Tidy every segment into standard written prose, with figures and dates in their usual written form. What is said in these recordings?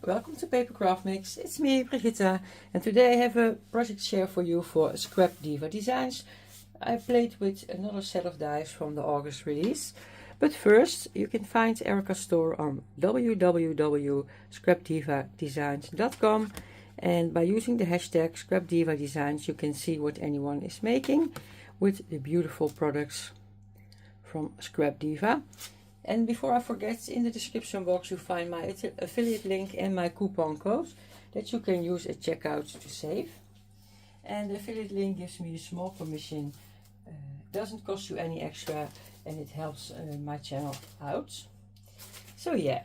welcome to Paper Craft Mix. It's me, Brigitte, and today I have a project share for you for Scrapdiva designs. I played with another set of dies from the August release. But first, you can find Erica's store on www.scrapdivadesigns.com, and by using the hashtag Scrapdiva Designs you can see what anyone is making with the beautiful products from Scrapdiva. And before I forget, in the description box you find my affiliate link and my coupon code that you can use at checkout to save. And the affiliate link gives me a small commission, doesn't cost you any extra, and it helps my channel out. So yeah,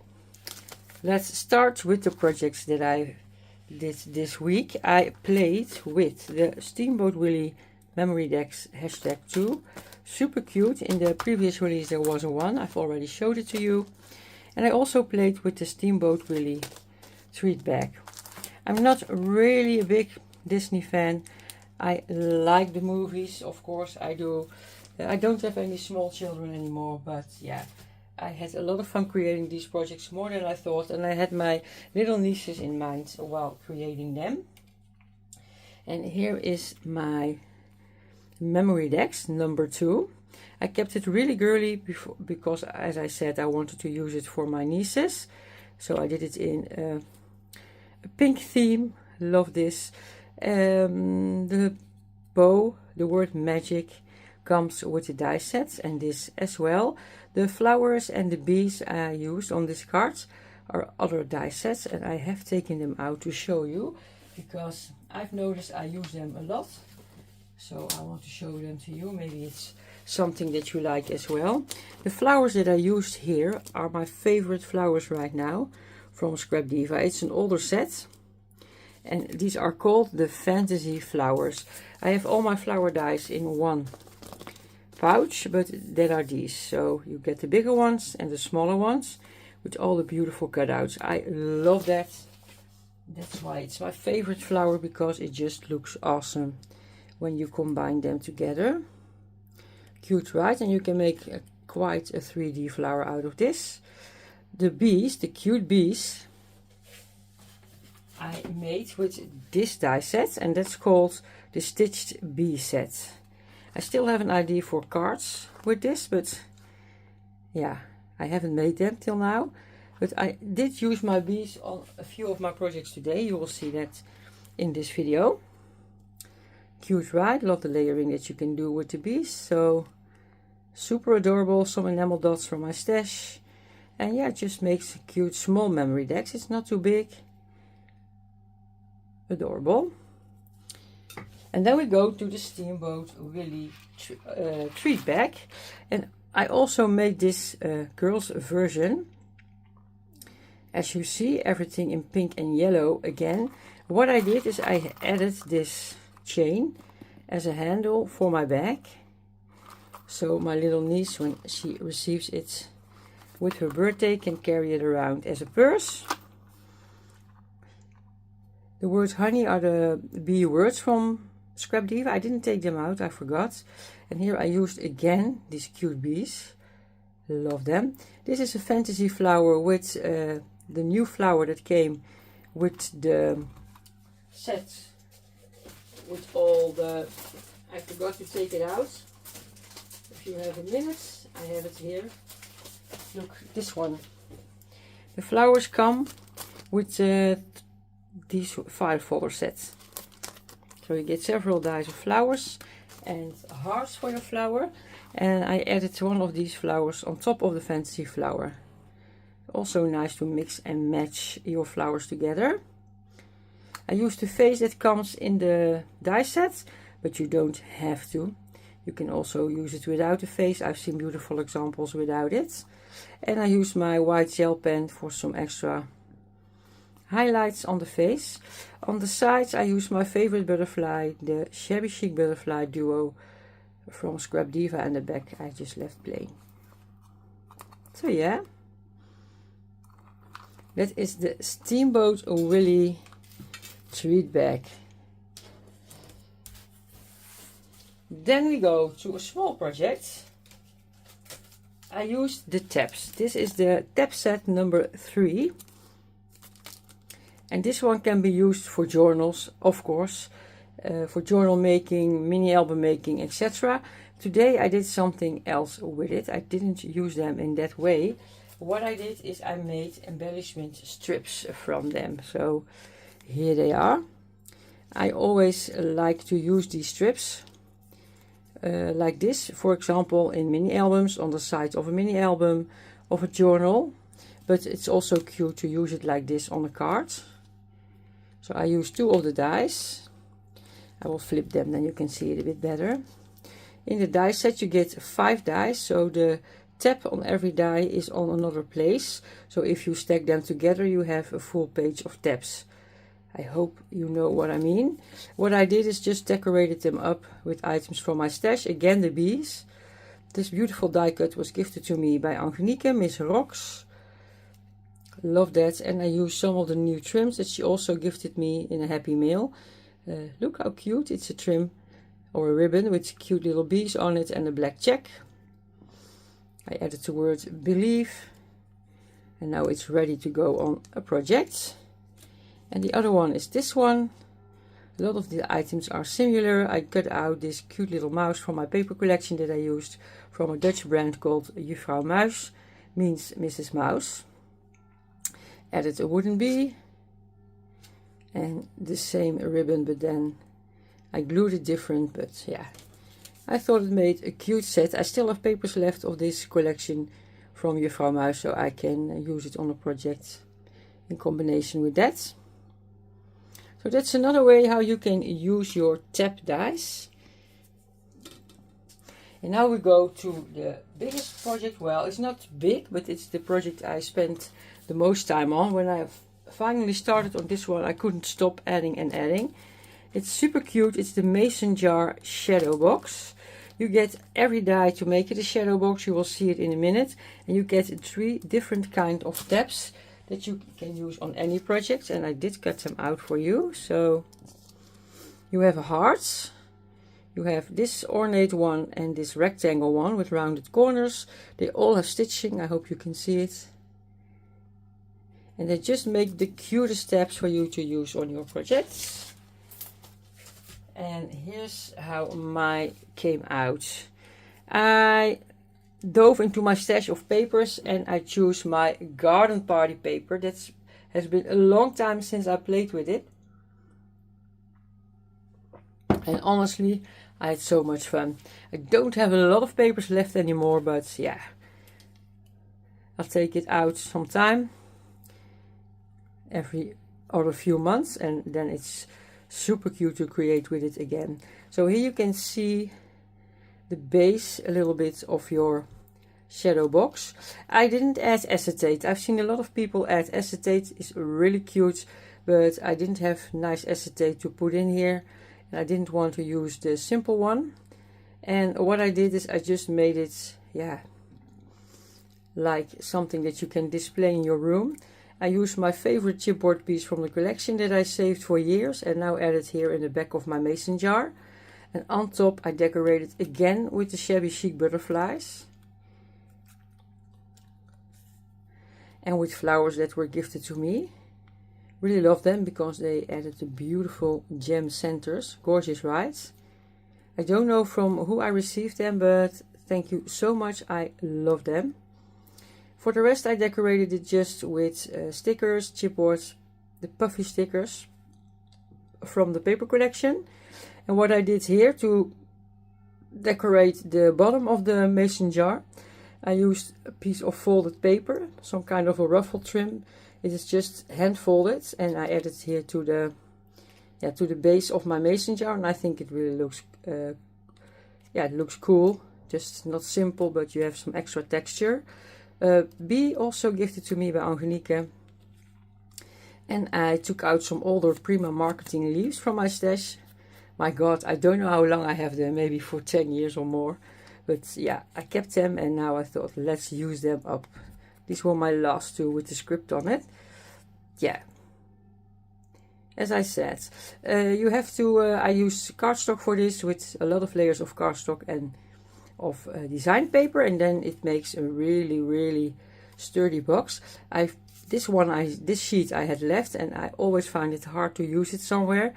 let's start with the projects that I did this week. I played with the Steamboat Willie Memory Decks hashtag 2. Super cute. In the previous release there was one, I've already showed it to you. And I also played with the Steamboat Willie treat bag. I'm not really a big Disney fan. I like the movies, of course I do. I don't have any small children anymore, but yeah, I had a lot of fun creating these projects, more than I thought, and I had my little nieces in mind while creating them. And here is my memory decks number 2. I kept it really girly because, as I said, I wanted to use it for my nieces. So I did it in a pink theme. Love this. The bow, the word magic, comes with the die sets, and this as well. The flowers and the bees I used on this card are other die sets, and I have taken them out to show you because I've noticed I use them a lot. So I want to show them to you. Maybe it's something that you like as well. The flowers that I used here are my favorite flowers right now from Scrapdiva. It's an older set, and these are called the Fantasy Flowers. I have all my flower dies in one pouch, but that are these. So you get the bigger ones and the smaller ones with all the beautiful cutouts. I love that. That's why it's my favorite flower, because it just looks awesome when you combine them together. Cute, right? And you can make quite a 3D flower out of this. The bees, the cute bees, I made with this die set, and that's called the Stitched Bee set. I still have an idea for cards with this, but yeah, I haven't made them till now. But I did use my bees on a few of my projects today. You will see that in this video. Cute, right? Love the layering that you can do with the bees. So super adorable. Some enamel dots from my stash. And yeah, it just makes cute small memory decks. It's not too big. Adorable. And then we go to the Steamboat Willie treat bag. And I also made this girls version. As you see, everything in pink and yellow again. What I did is I added this chain as a handle for my bag. So my little niece, when she receives it with her birthday, can carry it around as a purse. The words honey are the bee words from Scrapdiva. I didn't take them out, I forgot. And here I used again these cute bees. Love them. This is a fantasy flower with the new flower that came with the set. With all the... I forgot to take it out. If you have a minute, I have it here. Look, this one. The flowers come with these file folder sets. So you get several dies of flowers and hearts for your flower. And I added one of these flowers on top of the fantasy flower. Also nice to mix and match your flowers together. I used the face that comes in the die set, but you don't have to. You can also use it without the face. I've seen beautiful examples without it. And I used my white gel pen for some extra highlights on the face. On the sides I used my favorite butterfly, the Shabby Chic Butterfly Duo from Scrapdiva, and the back I just left plain. So yeah, that is the Steamboat Willie treat bag. Then we go to a small project. I used the tabs. This is the tab set number 3. And this one can be used for journals, of course, for journal making, mini album making, etc. Today I did something else with it. I didn't use them in that way. What I did is I made embellishment strips from them. So here they are. I always like to use these strips like this, for example, in mini albums, on the side of a mini album, of a journal. But it's also cute to use it like this on a card. So I use 2 of the dies. I will flip them, then you can see it a bit better. In the die set you get 5 dies, so the tab on every die is on another place. So if you stack them together you have a full page of tabs. I hope you know what I mean. What I did is just decorated them up with items from my stash. Again, the bees. This beautiful die cut was gifted to me by Angelique, Miss Rocks. Love that. And I used some of the new trims that she also gifted me in a happy mail. Look how cute. It's a trim or a ribbon with cute little bees on it and a black check. I added the word believe. And now it's ready to go on a project. And the other one is this one. A lot of the items are similar. I cut out this cute little mouse from my paper collection that I used from a Dutch brand called Juffrouw Muis, means Mrs. Mouse. Added a wooden bee and the same ribbon, but then I glued it different, but yeah. I thought it made a cute set. I still have papers left of this collection from Juffrouw Muis, so I can use it on a project in combination with that. So that's another way how you can use your tab dies. And now we go to the biggest project. Well, it's not big, but it's the project I spent the most time on. When I finally started on this one, I couldn't stop adding and adding. It's super cute. It's the mason jar shadow box. You get every die to make it a shadow box. You will see it in a minute. And you get 3 different kind of tabs that you can use on any project, and I did cut them out for you. So you have a heart, you have this ornate one and this rectangle one with rounded corners. They all have stitching, I hope you can see it. And they just make the cutest tabs for you to use on your projects. And here's how mine came out. I dove into my stash of papers and I choose my garden party paper. That has been a long time since I played with it. And honestly, I had so much fun. I don't have a lot of papers left anymore, but yeah. I'll take it out sometime. Every other few months, and then it's super cute to create with it again. So here you can see the base a little bit of your shadow box. I didn't add acetate. I've seen a lot of people add acetate. It's really cute, but I didn't have nice acetate to put in here, and I didn't want to use the simple one. And what I did is I just made it, yeah, like something that you can display in your room. I used my favorite chipboard piece from the collection that I saved for years and now added here in the back of my mason jar. And on top I decorated again with the shabby chic butterflies. And with flowers that were gifted to me. Really love them because they added the beautiful gem centers. Gorgeous, right? I don't know from who I received them, but thank you so much. I love them. For the rest I decorated it just with stickers, chipboards, the puffy stickers from the paper collection. And what I did here to decorate the bottom of the mason jar, I used a piece of folded paper, some kind of a ruffle trim. It is just hand folded, and I added here to the base of my mason jar, and I think it really looks it looks cool. Just not simple, but you have some extra texture. Bee also gifted to me by Angelique. And I took out some older Prima marketing leaves from my stash. My god, I don't know how long I have them, maybe for 10 years or more. But yeah, I kept them and now I thought let's use them up. These were my last two with the script on it. Yeah. As I said, you have to, I use cardstock for this with a lot of layers of cardstock and of design paper, and then it makes a really sturdy box. I've this sheet I had left, and I always find it hard to use it somewhere.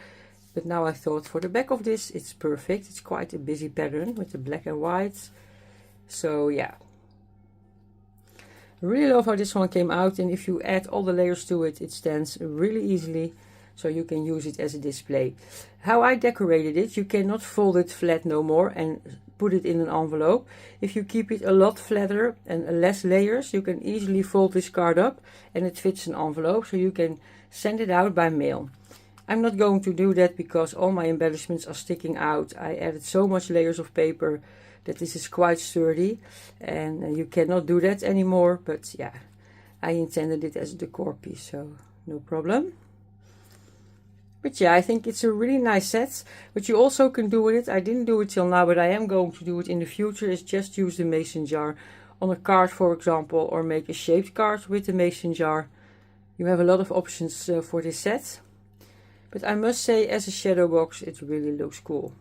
But now I thought for the back of this, it's perfect. It's quite a busy pattern with the black and white. So yeah. I really love how this one came out, and if you add all the layers to it, it stands really easily. So you can use it as a display. How I decorated it, you cannot fold it flat no more and put it in an envelope. If you keep it a lot flatter and less layers, you can easily fold this card up and it fits an envelope, so you can send it out by mail. I'm not going to do that because all my embellishments are sticking out. I added so much layers of paper that this is quite sturdy, and you cannot do that anymore. But yeah, I intended it as a decor piece, so no problem. But yeah, I think it's a really nice set. What you also can do with it, I didn't do it till now, but I am going to do it in the future, is just use the mason jar on a card, for example, or make a shaped card with the mason jar. You have a lot of options for this set. But I must say, as a shadow box, it really looks cool.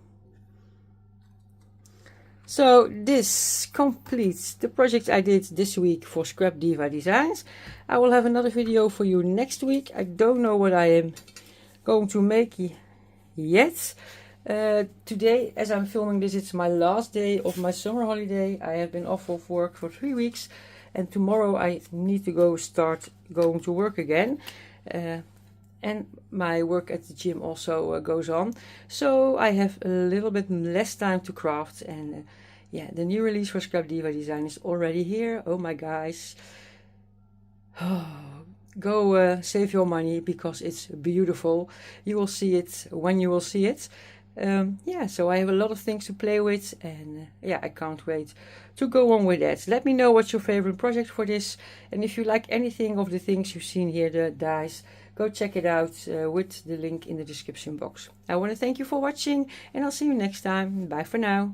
So this completes the project I did this week for Scrapdiva Designs. I will have another video for you next week. I don't know what I am going to make yet. Today, as I'm filming this, it's my last day of my summer holiday. I have been off of work for 3 weeks, and tomorrow I need to start going to work again. And my work at the gym also goes on. So I have a little bit less time to craft. And yeah, the new release for Scrapdiva Design is already here. Oh my guys. Go save your money because it's beautiful. You will see it when you will see it. Yeah, so I have a lot of things to play with, and yeah, I can't wait to go on with that. Let me know what's your favorite project for this, and if you like anything of the things you've seen here, the dies, go check it out with the link in the description box. I want to thank you for watching, and I'll see you next time. Bye for now.